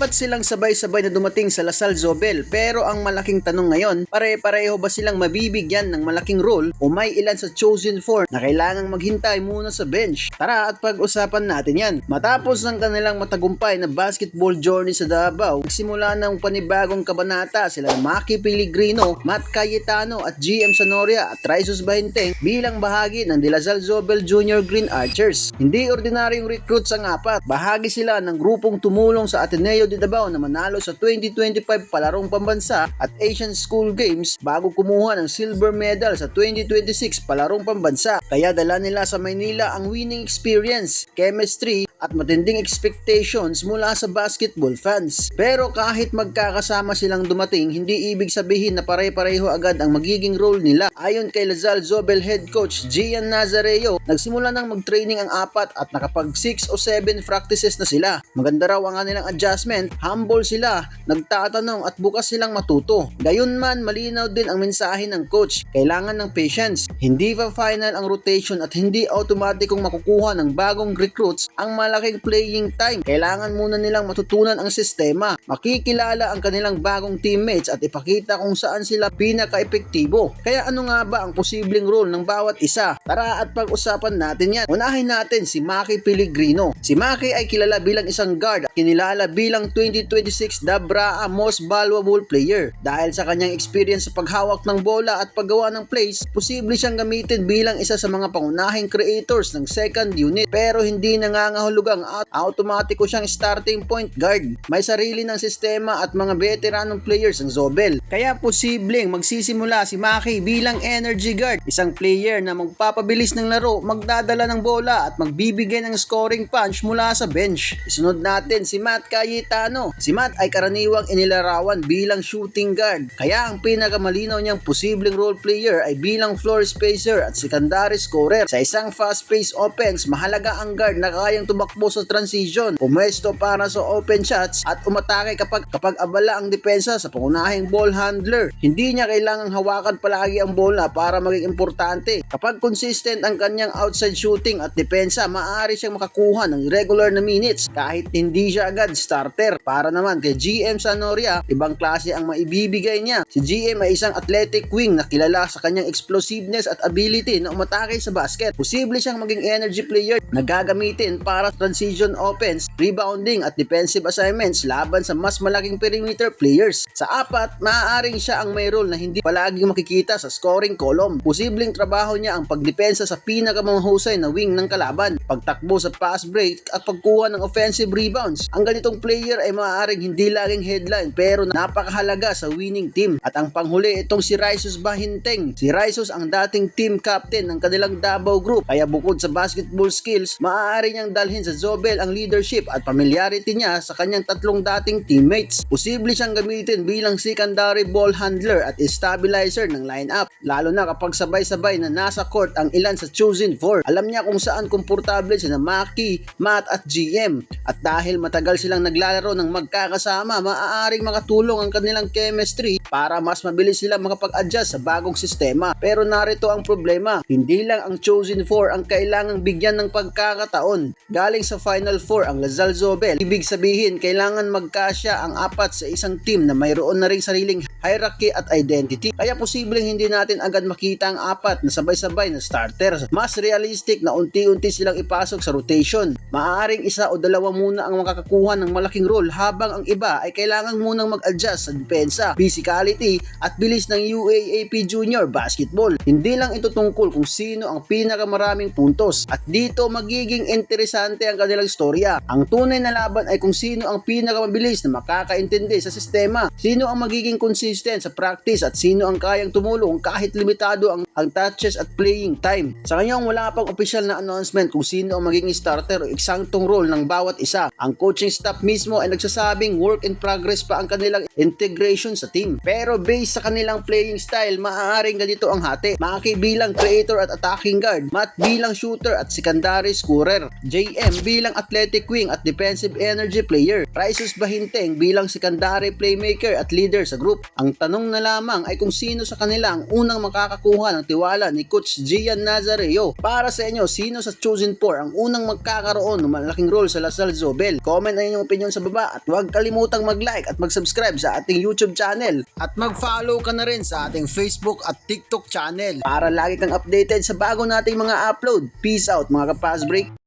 Apat silang sabay-sabay na dumating sa Lasal Zobel, pero ang malaking tanong ngayon, pare-pareho ba silang mabibigyan ng malaking role o may ilan sa Chosen 4 na kailangang maghintay muna sa bench? Tara at pag-usapan natin yan. Matapos ng kanilang matagumpay na basketball journey sa Davao, nagsimula ng panibagong kabanata sila Maki Pellegrino, Matt Cayetano at GM Sanoria at Raisus Bahinteng bilang bahagi ng De La Salle Zobel Junior Green Archers. Hindi ordinaryong recruits ang apat, bahagi sila ng grupong tumulong sa Ateneo de Davao na manalo sa 2025 palarong pambansa at Asian School Games bago kumuha ng silver medal sa 2026 palarong pambansa. Kaya dala nila sa Maynila ang winning experience, chemistry at matinding expectations mula sa basketball fans. Pero kahit magkakasama silang dumating, hindi ibig sabihin na pare-pareho agad ang magiging role nila. Ayon kay La Salle Zobel head coach Gian Nazareo, nagsimula nang mag-training ang apat at nakapag 6 o 7 practices na sila. Maganda raw ang kanilang adjustment, humble sila, nagtatanong at bukas silang matuto. Gayunman, malinaw din ang mensahe ng coach, kailangan ng patience. Hindi pa final ang rotation at hindi automatikong makukuha ng bagong recruits ang malaking playing time. Kailangan muna nilang matutunan ang sistema, makikilala ang kanilang bagong teammates at ipakita kung saan sila pinaka-epektibo. Kaya ano nga ba ang posibleng role ng bawat isa? Tara at pag-usapan natin yan. Unahin natin si Maki Pellegrino. Si Maki ay kilala bilang isang guard at kinilala bilang 2026 Dabraa Most Valuable Player. Dahil sa kanyang experience sa paghawak ng bola at paggawa ng plays, posible siyang gamitin bilang isa sa mga pangunahing creators ng second unit. Pero hindi nangangahulugang automatiko siyang starting point guard. May sarili ng sistema at mga veteranong players ang Zobel. Kaya posibleng magsisimula si Maki bilang energy guard, isang player na magpapabilis ng laro, magdadala ng bola at magbibigay ng scoring punch mula sa bench. Isunod natin si Matt Cayetano. Si Matt ay karaniwang inilarawan bilang shooting guard, kaya ang pinakamalinaw niyang posibleng role player ay bilang floor spacer at secondary scorer. Sa isang fast-paced offense, mahalaga ang guard na kayang tumakbo sa transition, pumesto para sa open shots at umatake kapag abala ang depensa sa pangunahing ball handler. Hindi niya kailangang hawakan palagi ang bola para maging importante. Kapag consistent ang kanyang outside shooting at depensa, maaari siyang makakuha ng regular na minutes kahit hindi siya agad starter. Para naman kay GM Sanoria, ibang klase ang maibibigay niya. Si GM ay isang athletic wing na kilala sa kanyang explosiveness at ability na umatake sa basket. Posible siyang maging energy player na gagamitin para transition offense, rebounding at defensive assignments laban sa mas malaking perimeter players. Sa apat, maaaring siya ang may role na hindi palaging makikita sa scoring column. Posibleng trabaho niya ang pagdepensa sa pinakamahusay na wing ng kalaban, pagtakbo sa pass break at pagkuha ng offensive rebounds. Ang ganitong player ay maaaring hindi laging headline pero napakahalaga sa winning team. At ang panghuli, itong si Raisus Bahinteng. Si Raisus ang dating team captain ng kanilang Davao group, kaya bukod sa basketball skills, maaari niyang dalhin sa Zobel ang leadership at familiarity niya sa kanyang tatlong dating teammates. Posible siyang gamitin bilang secondary ball handler at stabilizer ng lineup, lalo na kapag sabay-sabay na nasa court ang ilan sa Chosen 4. Alam niya kung saan komportable sina Maki, Matt at GM, at dahil matagal silang naglalaro ng magkakasama, maaaring makatulong ang kanilang chemistry para mas mabilis sila makapag-adjust sa bagong sistema. Pero narito ang problema, hindi lang ang Chosen 4 ang kailangang bigyan ng pagkakataon. Galing sa Final 4 ang La Salle Zobel, ibig sabihin kailangan magkasya ang apat sa isang team na mayroon na ring sariling hierarchy at identity. Kaya posibleng hindi natin agad makita ang apat na sabay-sabay na starters. Mas realistic na unti-unti silang ipasok sa rotation. Maaaring isa o dalawa muna ang makakakuha ng malaking role habang ang iba ay kailangan munang mag-adjust sa depensa, physicality at bilis ng UAAP Junior Basketball. Hindi lang ito tungkol kung sino ang pinakamaraming puntos, at dito magiging interesante ang kanilang storya. Ang tunay na laban ay kung sino ang pinakamabilis na makakaintindi sa sistema, sino ang magiging consistent sa practice at sino ang kayang tumulong kahit limitado ang touches at playing time. Sa ngayon wala pang opisyal na announcement kung sino ang magiging starter o eksaktong role ng bawat isa. Ang coaching staff mismo ay nagsasabing work in progress pa ang kanilang integration sa team. Pero based sa kanilang playing style, maaaring ganito ang hati. Maki bilang creator at attacking guard, Matt bilang shooter at secondary scorer, JM bilang athletic wing at defensive energy player, Raisus Bahinteng bilang secondary playmaker at leader sa group. Ang tanong na lamang ay kung sino sa kanila ang unang makakakuha ng tiwala ni Coach Gian Nazareo. Para sa inyo, sino sa Chosen 4 ang unang magkakaroon ng malaking role sa Lasal Zobel? Comment ang inyong opinion sa baba at huwag kalimutang mag-like at mag-subscribe sa ating YouTube channel at mag-follow ka na rin sa ating Facebook at TikTok channel para lagi kang updated sa bago nating mga upload. Peace out mga ka-Fast Break!